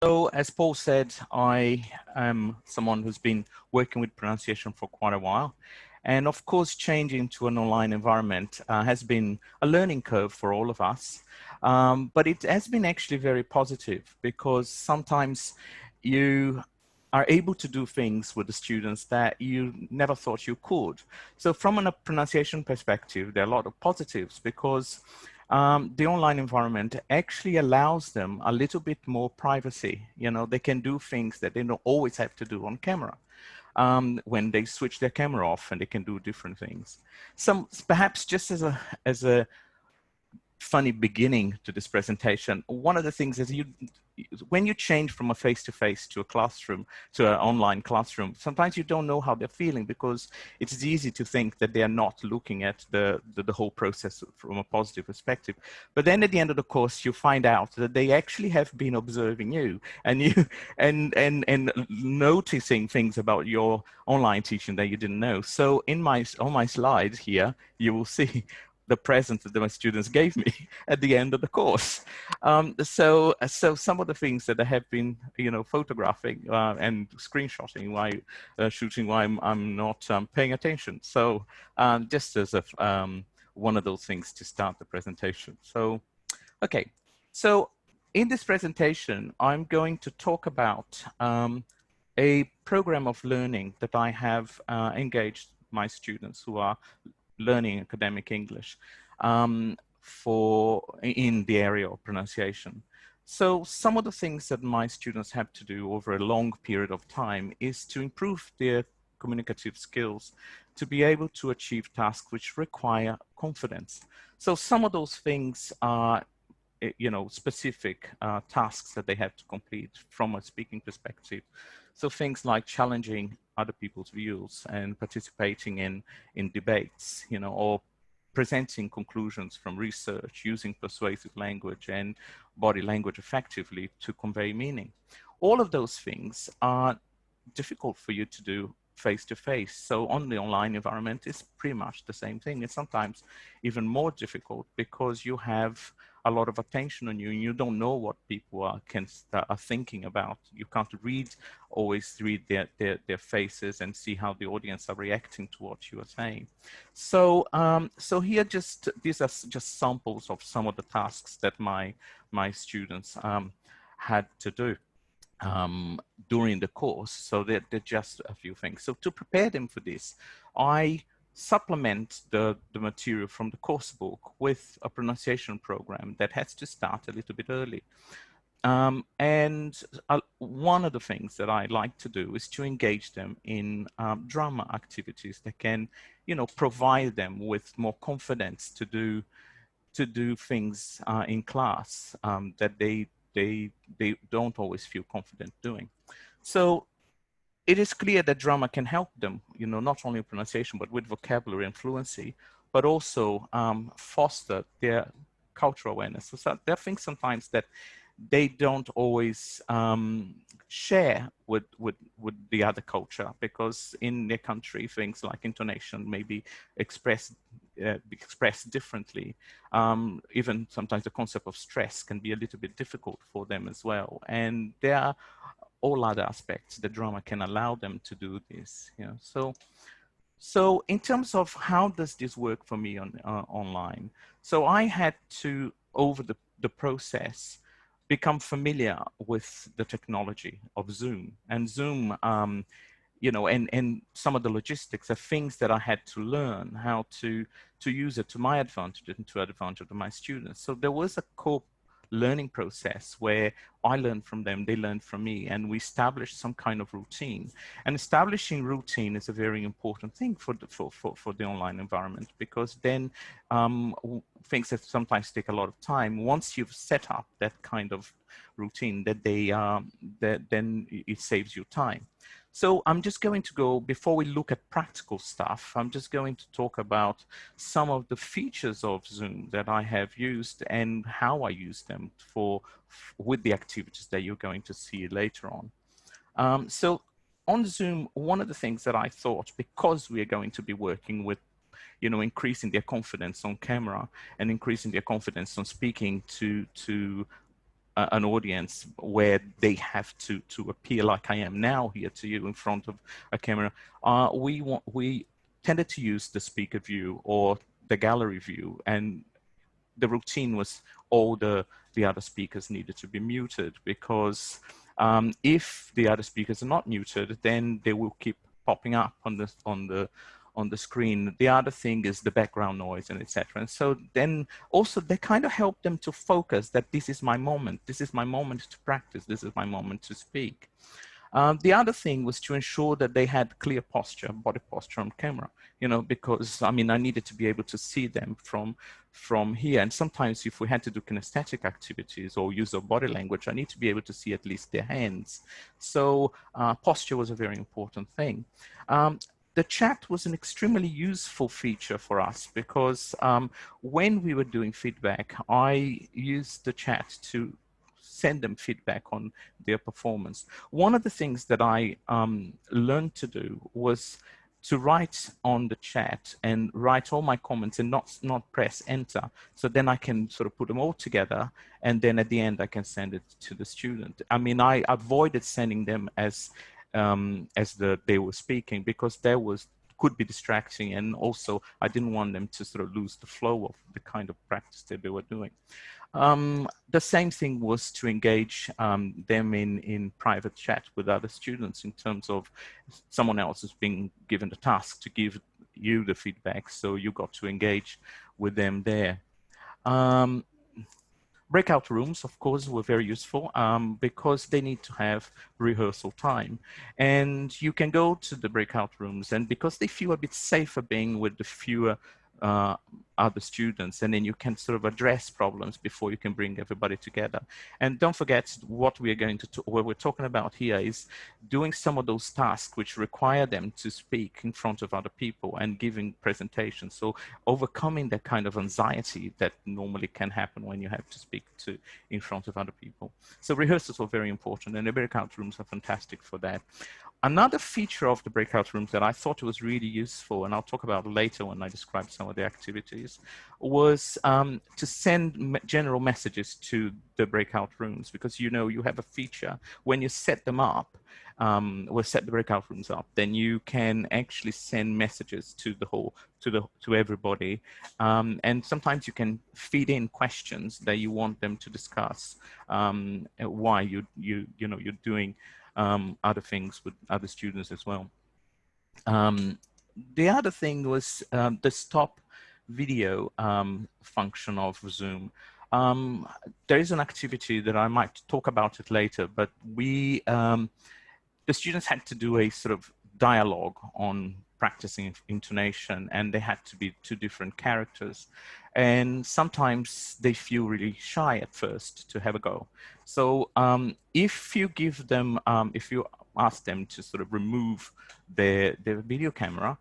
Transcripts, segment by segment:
So, as Paul said, I am someone who's been working with pronunciation for quite a while. And of course, changing to an online environment has been a learning curve for all of us. But it has been actually very positive because sometimes you are able to do things with the students that you never thought you could. So from a pronunciation perspective, there are a lot of positives because the online environment actually allows them a little bit more privacy. You know, they can do things that they don't always have to do on camera. When they switch their camera off, and they can do different things. Some perhaps just as a funny beginning to this presentation, one of the things is when you change from a face-to-face to a classroom, to an online classroom, sometimes you don't know how they're feeling because it's easy to think that they are not looking at the whole process from a positive perspective. But then at the end of the course, you find out that they actually have been observing you and and noticing things about your online teaching that you didn't know. So on my slides here, you will see the present that my students gave me at the end of the course. So some of the things that I have been, photographing and screenshotting while shooting while I'm not paying attention. So just as one of those things to start the presentation. So, okay. So in this presentation, I'm going to talk about a program of learning that I have engaged my students who are learning academic English in the area of pronunciation. So some of the things that my students have to do over a long period of time is to improve their communicative skills to be able to achieve tasks which require confidence. So some of those things are specific tasks that they have to complete from a speaking perspective. So things like challenging other people's views and participating in debates, or presenting conclusions from research, using persuasive language and body language effectively to convey meaning. All of those things are difficult for you to do face to face. So on the online environment, it's pretty much the same thing. It's sometimes even more difficult because you have a lot of attention on you and you don't know what people are thinking about. You can't always read their faces and see how the audience are reacting to what you are saying. So here these are just samples of some of the tasks that my students had to do during the course. So they're just a few things. So to prepare them for this, I supplement the material from the course book with a pronunciation program that has to start a little bit early. One of the things that I like to do is to engage them in drama activities that can, provide them with more confidence to do things in class that they don't always feel confident doing. So it is clear that drama can help them, not only in pronunciation, but with vocabulary and fluency, but also foster their cultural awareness. So there are things sometimes that they don't always share with the other culture, because in their country, things like intonation may be expressed differently. Even sometimes the concept of stress can be a little bit difficult for them as well. And there are all other aspects the drama can allow them to do this. So in terms of how does this work for me online? So I had to, over the process, become familiar with the technology of Zoom. And Zoom, and some of the logistics are things that I had to learn how to use it to my advantage and to the advantage of my students. So there was a learning process where I learned from them, they learned from me, and we established some kind of routine. And establishing routine is a very important thing for the online environment, because then things that sometimes take a lot of time, once you've set up that kind of routine, then it saves you time. So I'm just going to go, before we look at practical stuff, I'm just going to talk about some of the features of Zoom that I have used and how I use them with the activities that you're going to see later on. So on Zoom, one of the things that I thought, because we are going to be working with increasing their confidence on camera and increasing their confidence on speaking to an audience where they have to appear like I am now here to you in front of a camera, we tended to use the speaker view or the gallery view, and the routine was all the other speakers needed to be muted, because if the other speakers are not muted, then they will keep popping up on the screen. The other thing is the background noise and etc. And so then also they kind of help them to focus that this is my moment. This is my moment to practice. This is my moment to speak. The other thing was to ensure that they had clear posture, body posture on camera, you know, because I mean, I needed to be able to see them from here. And sometimes if we had to do kinesthetic activities or use of body language, I need to be able to see at least their hands. So posture was a very important thing. The chat was an extremely useful feature for us because when we were doing feedback, I used the chat to send them feedback on their performance. One of the things that I learned to do was to write on the chat and write all my comments and not press enter. So then I can sort of put them all together, and then at the end I can send it to the student. I mean, I avoided sending them as they were speaking, because there could be distracting, and also I didn't want them to sort of lose the flow of the kind of practice that they were doing. The same thing was to engage them in private chat with other students, in terms of someone else is being given the task to give you the feedback, so you got to engage with them there. Breakout rooms, of course, were very useful because they need to have rehearsal time. And you can go to the breakout rooms, and because they feel a bit safer being with the fewer other students, and then you can sort of address problems before you can bring everybody together. And don't forget, what we are going to what we're talking about here is doing some of those tasks which require them to speak in front of other people and giving presentations. So overcoming that kind of anxiety that normally can happen when you have to speak in front of other people. So rehearsals are very important, and the breakout rooms are fantastic for that. Another feature of the breakout rooms that I thought was really useful, and I'll talk about later when I describe some of the activities, was to send general messages to the breakout rooms, because you know you have a feature when you set them up, or set the breakout rooms up, then you can actually send messages to to everybody, and sometimes you can feed in questions that you want them to discuss, why you're doing other things with other students as well. The other thing was the stop video function of Zoom. There is an activity that I might talk about it later, but the students had to do a sort of dialogue on practicing intonation, and they had to be two different characters. And sometimes they feel really shy at first to have a go. So if you give them, if you ask them to sort of remove their video camera,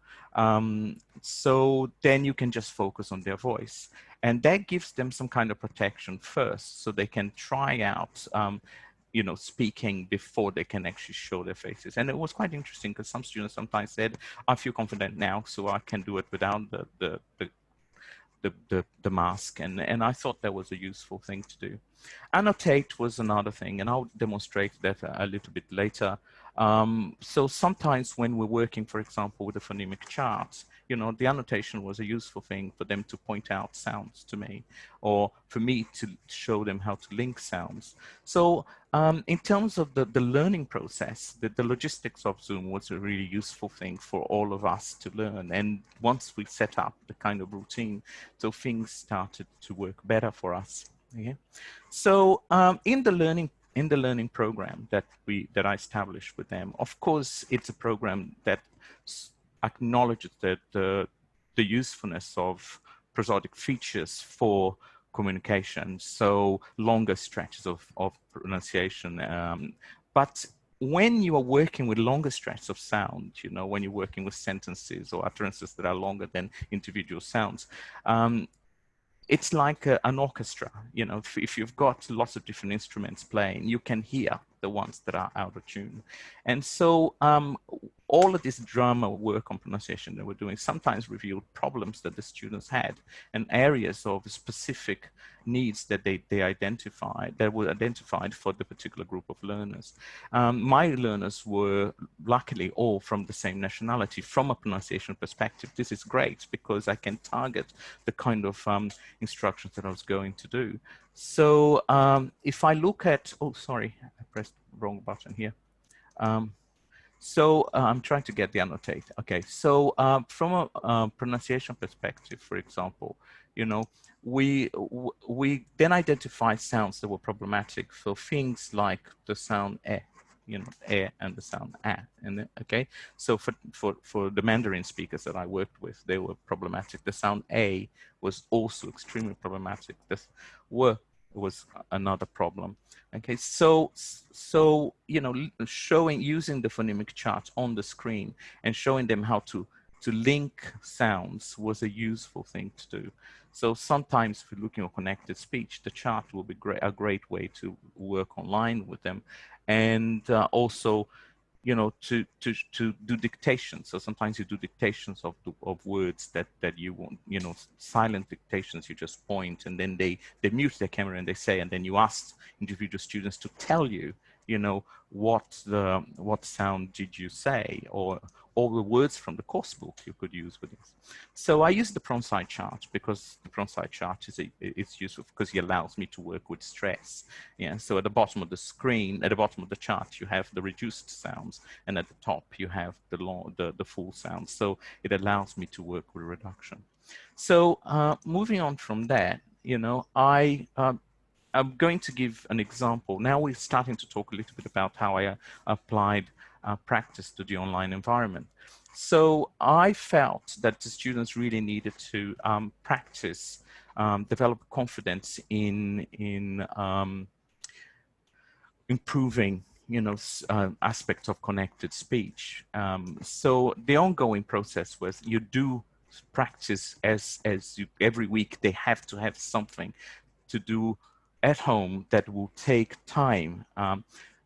so then you can just focus on their voice. And that gives them some kind of protection first, so they can try out speaking before they can actually show their faces. And it was quite interesting, because some students sometimes said, I feel confident now, so I can do it without the mask. And I thought that was a useful thing to do. Annotate was another thing, and I'll demonstrate that a little bit later. So sometimes when we're working, for example, with the phonemic charts, the annotation was a useful thing for them to point out sounds to me, or for me to show them how to link sounds. So in terms of the learning process, the logistics of Zoom was a really useful thing for all of us to learn. And once we set up the kind of routine, so things started to work better for us. Okay. So in the learning program that I established with them, of course, it's a program that acknowledges that the usefulness of prosodic features for communication, so longer stretches of pronunciation. But when you are working with longer stretches of sound, when you're working with sentences or utterances that are longer than individual sounds, it's like an orchestra. If you've got lots of different instruments playing, you can hear the ones that are out of tune. And so all of this drama work on pronunciation that we're doing sometimes revealed problems that the students had and areas of specific needs that they identified, that were identified for the particular group of learners. My learners were luckily all from the same nationality. From a pronunciation perspective, this is great because I can target the kind of instructions that I was going to do. So if I look at, oh, sorry, I pressed the wrong button here. I'm trying to get the annotate. Okay, so from a pronunciation perspective, for example, you know, we then identify sounds that were problematic for things like the sound eh, you know, eh, and the sound ah, and okay. So for the Mandarin speakers that I worked with, they were problematic. The sound a was also extremely problematic. This were was another problem. Okay, so you know, using the phonemic chart on the screen and showing them how to link sounds was a useful thing to do. So sometimes if you're looking at connected speech, the chart will be a great way to work online with them, and also, you know, to do dictation. So sometimes you do dictations of words that you want, you know, silent dictations. You just point, and then they mute their camera and they say, and then you ask individual students to tell you, you know, what sound did you say, or all the words from the course book you could use with this. So I use the Pronside chart because the Pronside chart is useful because it allows me to work with stress. Yeah. So at the bottom of the screen, at the bottom of the chart, you have the reduced sounds, and at the top you have the full sounds. So it allows me to work with reduction. So moving on from that, you know, I'm going to give an example. Now we're starting to talk a little bit about how I applied practice to the online environment. So I felt that the students really needed to practice, develop confidence in improving, you know, aspects of connected speech. So the ongoing process was you do practice as you, every week they have to have something to do at home that will take time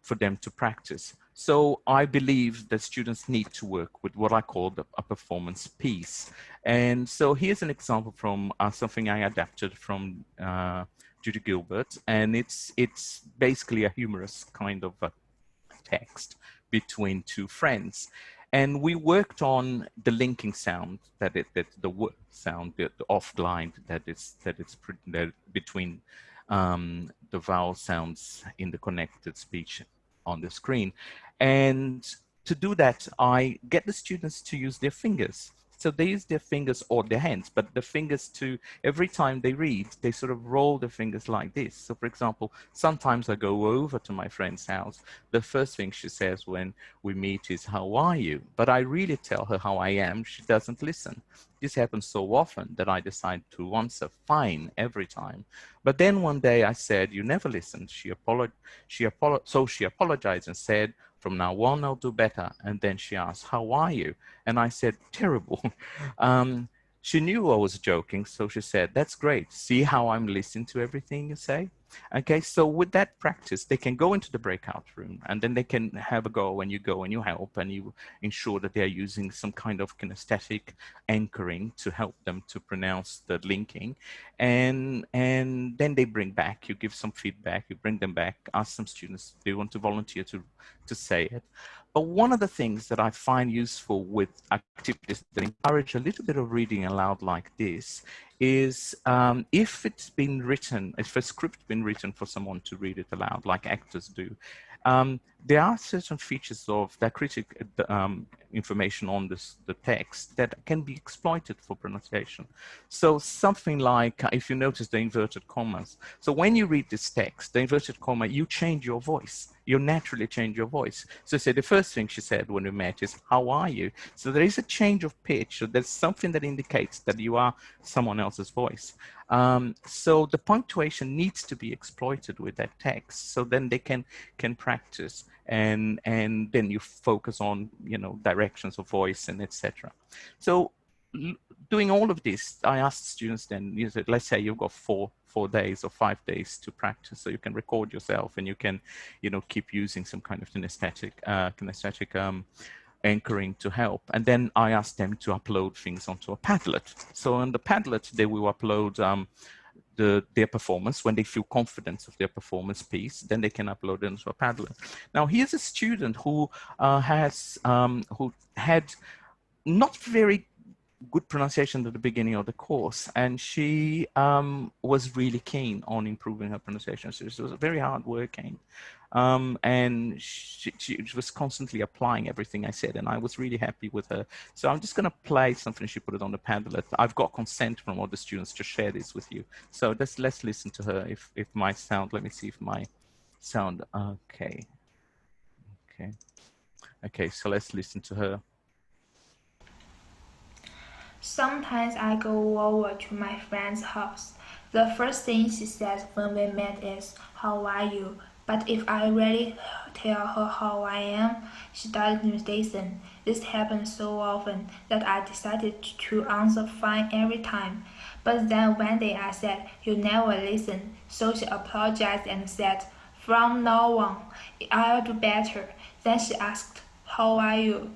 for them to practice. So I believe that students need to work with what I call a performance piece. And so here's an example from something I adapted from Judy Gilbert, and it's basically a humorous kind of a text between two friends. And we worked on the linking sound that the w sound, the off line that between the vowel sounds in the connected speech on the screen. And to do that, I get the students to use their fingers. So they use their fingers or their hands, but the fingers to, every time they read, they sort of roll their fingers like this. So for example, sometimes I go over to my friend's house. The first thing she says when we meet is, "How are you?" But I really tell her how I am. She doesn't listen. This happens so often that I decide to answer fine every time. But then one day I said, "You never listened." So she apologized and said, "From now on, I'll do better." And then she asked, "How are you?" And I said, "Terrible." She knew I was joking, so she said, "That's great. See how I'm listening to everything you say?" Okay, so with that practice, they can go into the breakout room, and then they can have a go when you go and you help and you ensure that they're using some kind of kinesthetic anchoring to help them to pronounce the linking. And then they bring back, you give some feedback, you bring them back, ask some students, they want to volunteer to say it. But one of the things that I find useful with activities that encourage a little bit of reading aloud like this is if it's been written, if a script been written for someone to read it aloud, like actors do, there are certain features of diacritic information on the text that can be exploited for pronunciation. So something like, if you notice the inverted commas. So when you read this text, the inverted comma, you change your voice. You naturally change your voice. So say the first thing she said when we met is, "How are you?" So there is a change of pitch. So there's something that indicates that you are someone else's voice. So the punctuation needs to be exploited with that text. So then they can practice, and then you focus on, you know, directions of voice and etc. So doing all of this, I asked students then, let's say you've got four days or 5 days to practice, so you can record yourself and you can, you know, keep using some kind of kinesthetic anchoring to help. And then I asked them to upload things onto a Padlet. So on the Padlet, they will upload their performance. When they feel confident of their performance piece, then they can upload it into a Padlet. Now, here's a student who who had not very good pronunciation at the beginning of the course, and she was really keen on improving her pronunciation. So she was very hardworking, and she was constantly applying everything I said, and I was really happy with her. So I'm just going to play something. She put it on the Padlet. I've got consent from all the students to share this with you. So let's listen to her. If my sound, let me see if my sound. Okay. So let's listen to her. Sometimes I go over to my friend's house. The first thing she says when we meet is, "How are you?" But if I really tell her how I am, she doesn't listen. This happens so often that I decided to answer fine every time. But then one day I said, "You never listen." So she apologized and said, "From now on, I'll do better." Then she asked, "How are you?"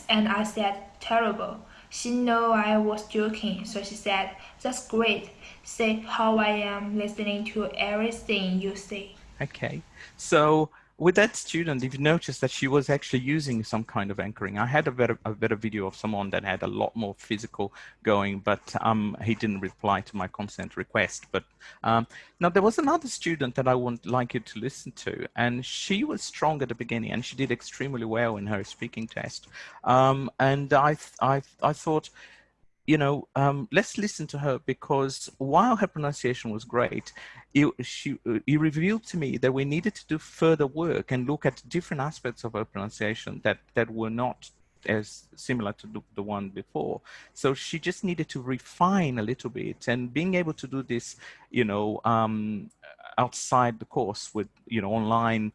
And I said, "Terrible." She knew I was joking, so she said, "That's great. Say how I am listening to everything you say." Okay, so with that student, if you notice that she was actually using some kind of anchoring. I had a better video of someone that had a lot more physical going, but he didn't reply to my consent request. But now there was another student that I would like you to listen to, and she was strong at the beginning, and she did extremely well in her speaking test. And I thought, you know, let's listen to her, because while her pronunciation was great, he revealed to me that we needed to do further work and look at different aspects of her pronunciation that were not as similar to the one before. So she just needed to refine a little bit, and being able to do this, you know, outside the course with, you know, online,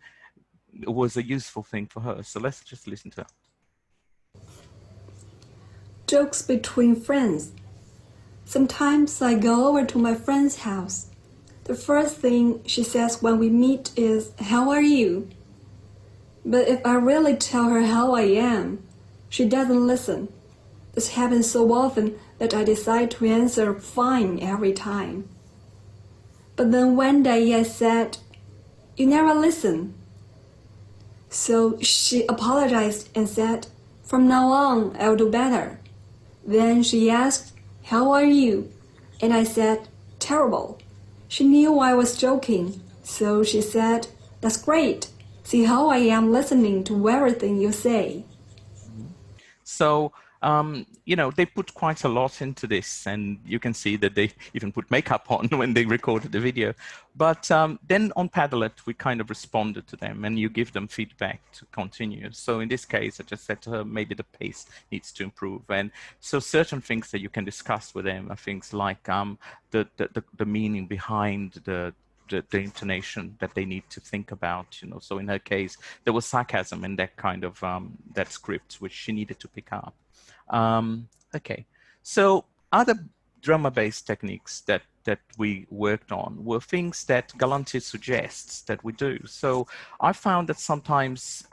was a useful thing for her. So let's just listen to her. Jokes between friends. Sometimes I go over to my friend's house. The first thing she says when we meet is, "How are you?" But if I really tell her how I am, she doesn't listen. This happens so often that I decide to answer fine every time. But then one day I said, "You never listen." So she apologized and said, "From now on, I'll do better." Then she asked, "How are you?" And I said, "Terrible." She knew I was joking, so she said, "That's great. See how I am listening to everything you say." So, you know, they put quite a lot into this, and you can see that they even put makeup on when they recorded the video. But then on Padlet, we kind of responded to them, and you give them feedback to continue. So in this case, I just said to her, maybe the pace needs to improve. And so certain things that you can discuss with them are things like the meaning behind the intonation that they need to think about, you know. So in her case, there was sarcasm in that kind of that script, which she needed to pick up. Okay, so other drama-based techniques that we worked on were things that Galante suggests that we do. So I found that sometimes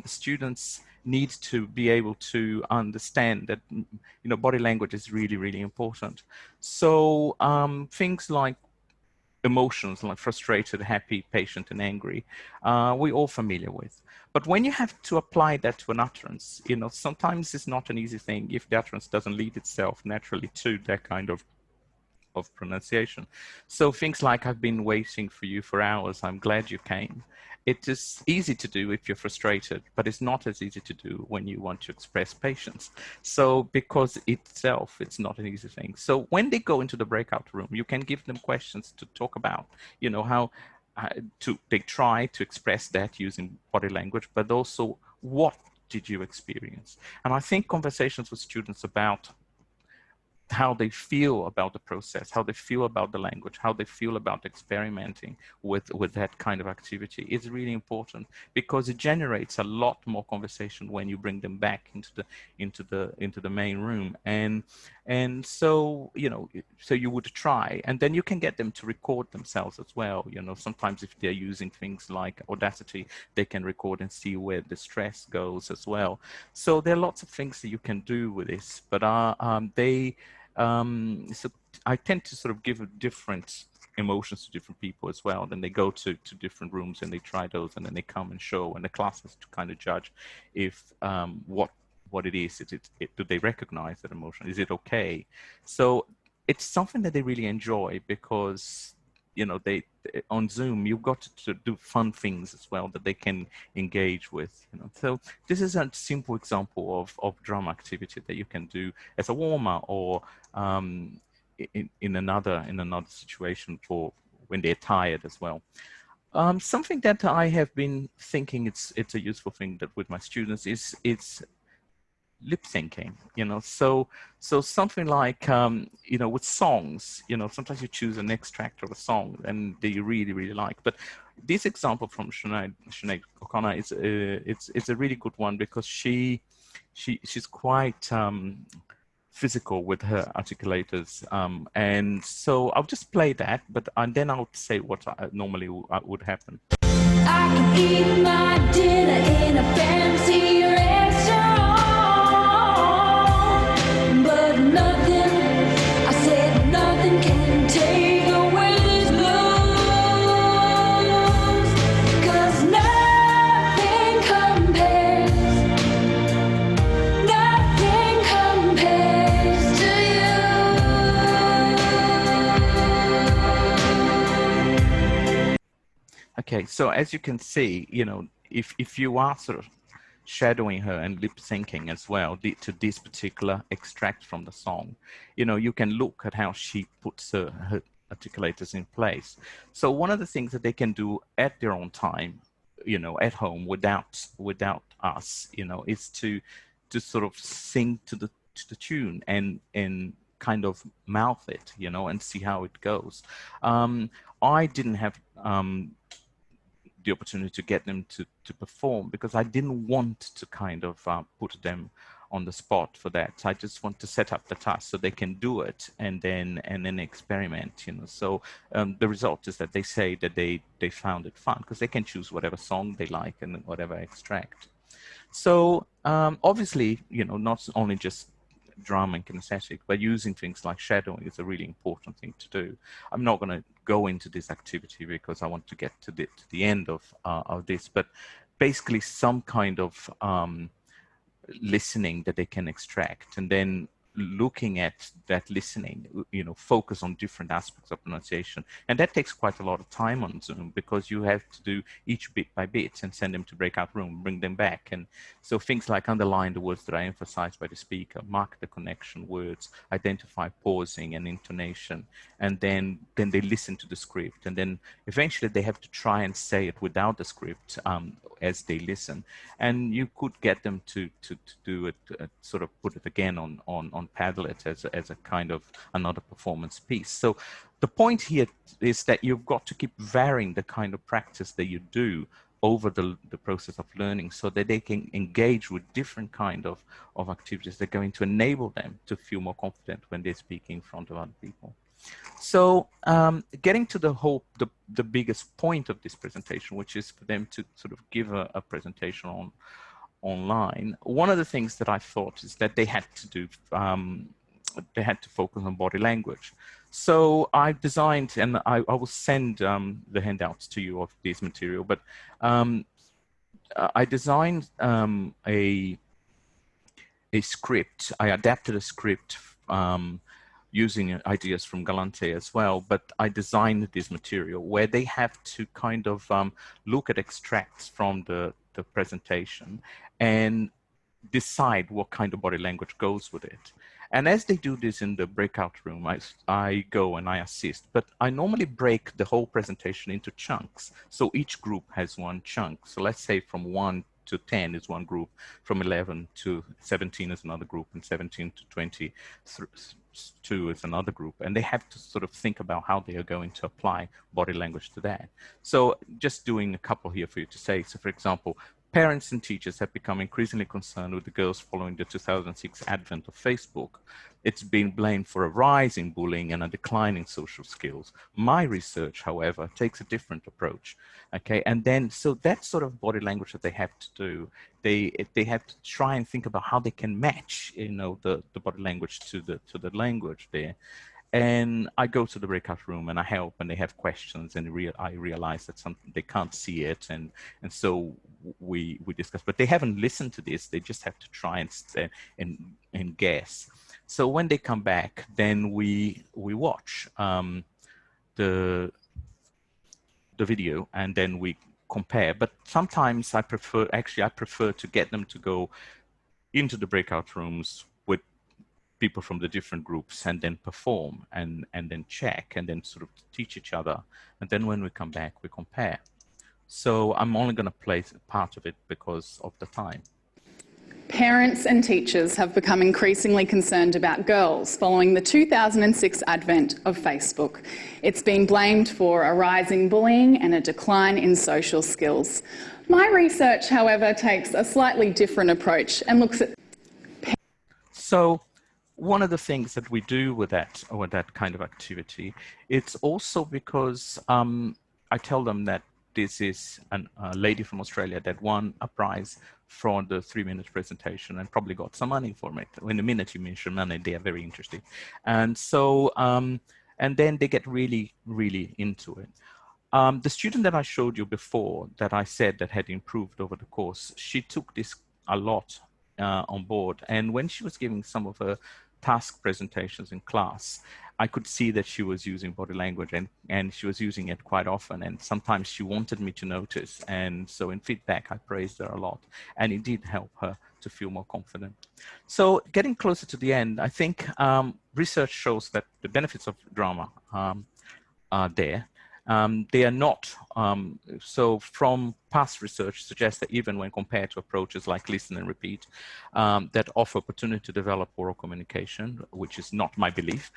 students need to be able to understand that, you know, body language is really, really important. So things like emotions like frustrated, happy, patient, and angry, we're all familiar with. But when you have to apply that to an utterance, you know, sometimes it's not an easy thing if the utterance doesn't lead itself naturally to that kind of pronunciation. So things like, "I've been waiting for you for hours, I'm glad you came." It is easy to do if you're frustrated, but it's not as easy to do when you want to express patience. So because itself, it's not an easy thing. So when they go into the breakout room, you can give them questions to talk about, you know, how they try to express that using body language, but also what did you experience? And I think conversations with students about how they feel about the process, how they feel about the language, how they feel about experimenting with that kind of activity is really important, because it generates a lot more conversation when you bring them back into the main room. And so, you know, so you would try, and then you can get them to record themselves as well. You know, sometimes if they're using things like Audacity, they can record and see where the stress goes as well. So there are lots of things that you can do with this, but so I tend to sort of give different emotions to different people as well. Then they go to different rooms and they try those, and then they come and show, and the class has to kind of judge if what it is. Do they recognize that emotion? Is it okay? So it's something that they really enjoy, because you know, they on Zoom, you've got to do fun things as well that they can engage with, you know. So this is a simple example of drum activity that you can do as a warmer, or in another situation for when they're tired as well. Something that I have been thinking it's a useful thing that with my students is it's lip syncing, you know. So something like you know, with songs, you know, sometimes you choose an extract of a song and that you really like, but this example from Sinead O'Connor is it's a really good one, because she's quite physical with her articulators, and so I'll just play that, but and then I'll say what normally would happen. I can eat my dinner in a fancy restaurant, but nothing, I said nothing can take away these blues, 'cause nothing compares to you. Okay, so as you can see, you know, if you are sort of shadowing her and lip syncing as well to this particular extract from the song, you know, you can look at how she puts her articulators in place. So one of the things that they can do at their own time, you know, at home without us, you know, is to sort of sing to the tune and kind of mouth it, you know, and see how it goes. I didn't have the opportunity to get them to perform, because I didn't want to kind of put them on the spot for that. I just want to set up the task so they can do it and then experiment, you know. So the result is that they say that they found it fun, because they can choose whatever song they like and whatever extract. So obviously, you know, not only just drum and kinesthetic, but using things like shadowing is a really important thing to do. I'm not going to go into this activity because I want to get to the end of this, but basically some kind of listening that they can extract, and then looking at that listening, you know, focus on different aspects of pronunciation. And that takes quite a lot of time on Zoom, because you have to do each bit by bit and send them to breakout room, bring them back. And so things like underline the words that are emphasized by the speaker, mark the connection words, identify pausing and intonation, and then they listen to the script. And then eventually they have to try and say it without the script as they listen. And you could get them to do it, sort of put it again on Padlet as a kind of another performance piece. So the point here is that you've got to keep varying the kind of practice that you do over the process of learning, so that they can engage with different kind of activities that are going to enable them to feel more confident when they're speaking in front of other people. So getting to the biggest point of this presentation, which is for them to sort of give a presentation online, one of the things that I thought is that they had to do, they had to focus on body language. So I designed, and I will send the handouts to you of this material, but I designed a script. I adapted a script using ideas from Galante as well, but I designed this material where they have to kind of look at extracts from the presentation and decide what kind of body language goes with it. And as they do this in the breakout room, I go and I assist, but I normally break the whole presentation into chunks. So each group has one chunk. So let's say from 1 to 10 is one group, from 11 to 17 is another group, and 17 to 20 groups. Two is another group, and they have to sort of think about how they are going to apply body language to that. So just doing a couple here for you to say. So for example, parents and teachers have become increasingly concerned with the girls following the 2006 advent of Facebook. It's been blamed for a rise in bullying and a decline in social skills. My research, however, takes a different approach. Okay, and then so that sort of body language that they have to do, they have to try and think about how they can match, you know, the body language to the language there. And I go to the breakout room and I help, and they have questions, and I realize that something they can't see it, and so we discuss. But they haven't listened to this; they just have to try and guess. So when they come back, then we watch the video, and then we compare. But sometimes I prefer to get them to go into the breakout rooms with people from the different groups and then perform and then check and then sort of teach each other. And then when we come back, we compare. So I'm only going to play part of it because of the time. Parents and teachers have become increasingly concerned about girls following the 2006 advent of Facebook. It's been blamed for a rise in bullying and a decline in social skills. My research, however, takes a slightly different approach and looks at... So one of the things that we do with that kind of activity, it's also because I tell them that this is a lady from Australia that won a prize for the 3-minute presentation and probably got some money for it. In the minute you mention money, they are very interested. And so, and then they get really, really into it. The student that I showed you before that I said that had improved over the course, she took this a lot on board. And when she was giving some of her task presentations in class, I could see that she was using body language, and she was using it quite often. And sometimes she wanted me to notice. And so in feedback, I praised her a lot, and it did help her to feel more confident. So getting closer to the end, I think research shows that the benefits of drama are there. They are not, so from past research suggests that even when compared to approaches like listen and repeat that offer opportunity to develop oral communication, which is not my belief,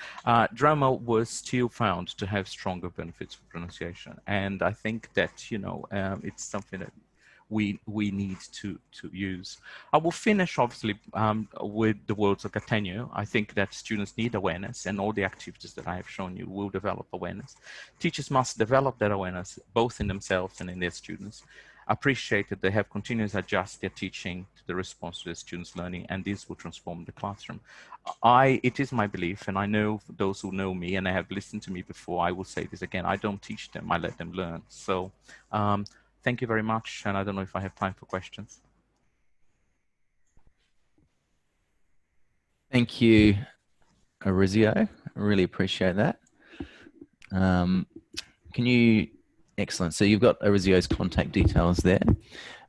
drama was still found to have stronger benefits for pronunciation. And I think that, you know, it's something that we need to use. I will finish obviously with the words of Catania. I think that students need awareness, and all the activities that I have shown you will develop awareness. Teachers must develop that awareness both in themselves and in their students. Appreciate that they have continuously adjust their teaching to the response to their students' learning, and this will transform the classroom. It is my belief, and I know those who know me and have listened to me before, I will say this again, I don't teach them, I let them learn. So thank you very much, and I don't know if I have time for questions. Thank you, Orizio. I really appreciate that. Can you, excellent. So you've got Orizio's contact details there.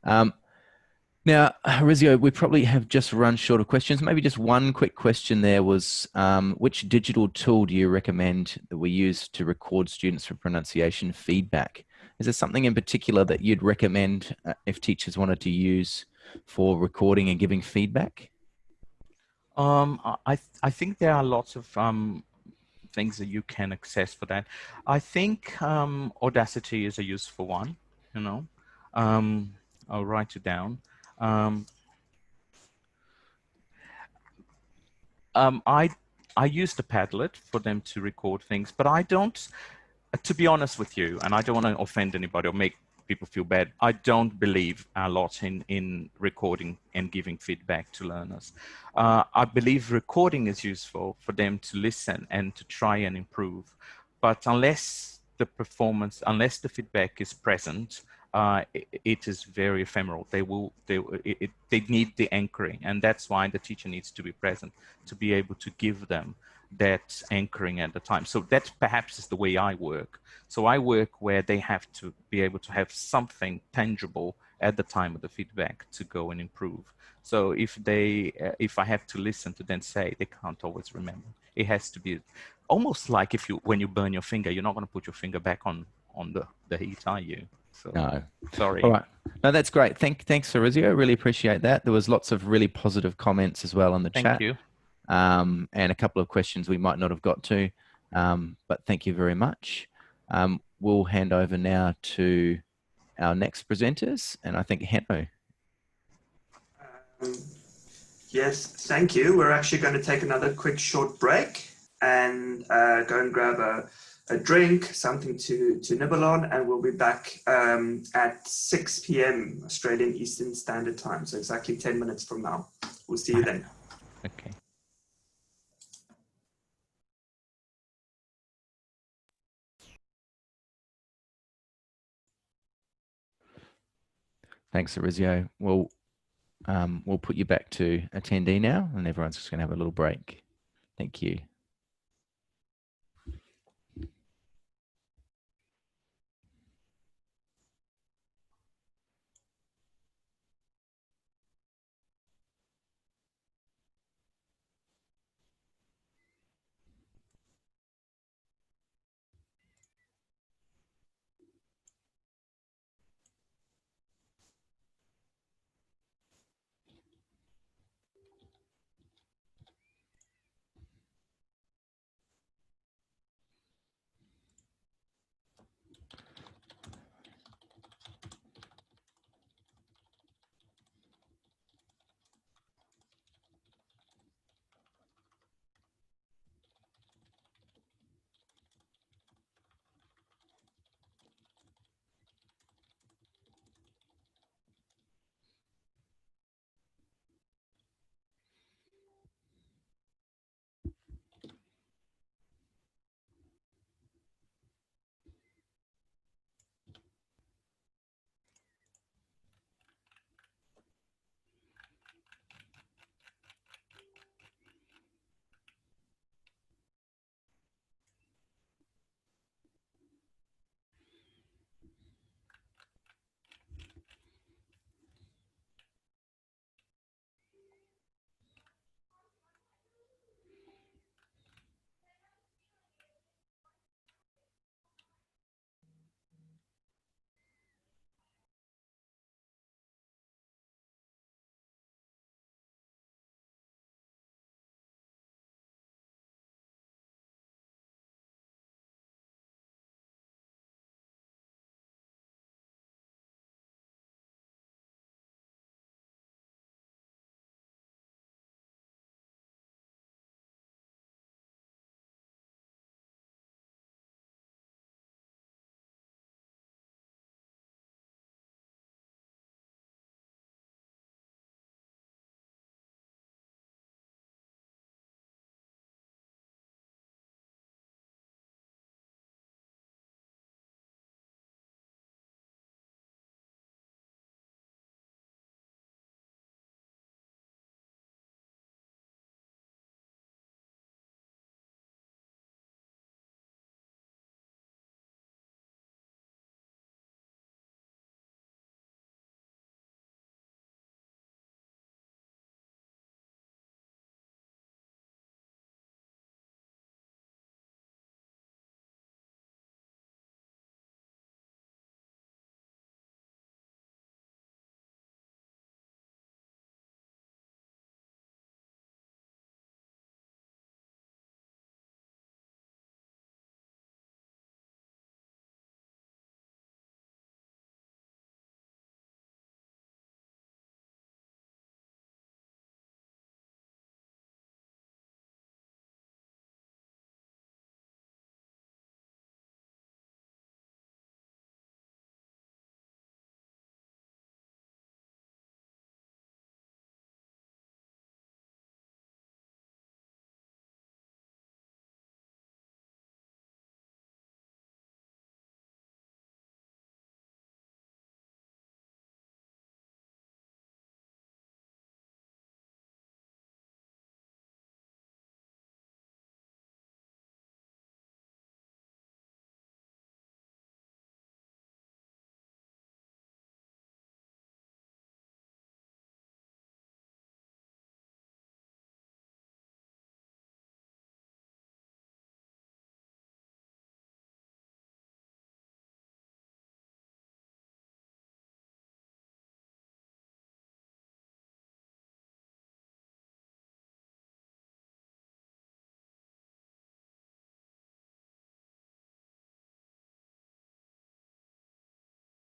Now, Orizio, we probably have just run short of questions. Maybe just one quick question there was, which digital tool do you recommend that we use to record students for pronunciation feedback? Is there something in particular that you'd recommend if teachers wanted to use for recording and giving feedback? I think there are lots of things that you can access for that. I think Audacity is a useful one, you know. I'll write it down. I use the Padlet for them to record things, but I don't, to be honest with you, and I don't want to offend anybody or make people feel bad, I don't believe a lot in recording and giving feedback to learners. I believe recording is useful for them to listen and to try and improve, but unless the performance, unless the feedback is present, it is very ephemeral. They need the anchoring, and that's why the teacher needs to be present to be able to give them that anchoring at the time. So that perhaps is the way I work. So I work where they have to be able to have something tangible at the time of the feedback to go and improve. So if I have to listen to then say, they can't always remember. It has to be almost like when you burn your finger, you're not going to put your finger back on the heat, are you? So, no. Sorry. All right. No, that's great. Thanks, Orizio. Really appreciate that. There was lots of really positive comments as well in the chat. Thank you. and a couple of questions we might not have got to, but thank you very much. We'll hand over now to our next presenters, and I think Henno. Yes, thank you. We're actually going to take another quick short break and go and grab a drink, something to nibble on, and we'll be back at 6 p.m. Australian Eastern Standard Time, so exactly 10 minutes from now. We'll see you then. Okay. Thanks, Arizio. Well, we'll put you back to attendee now, and everyone's just going to have a little break. Thank you.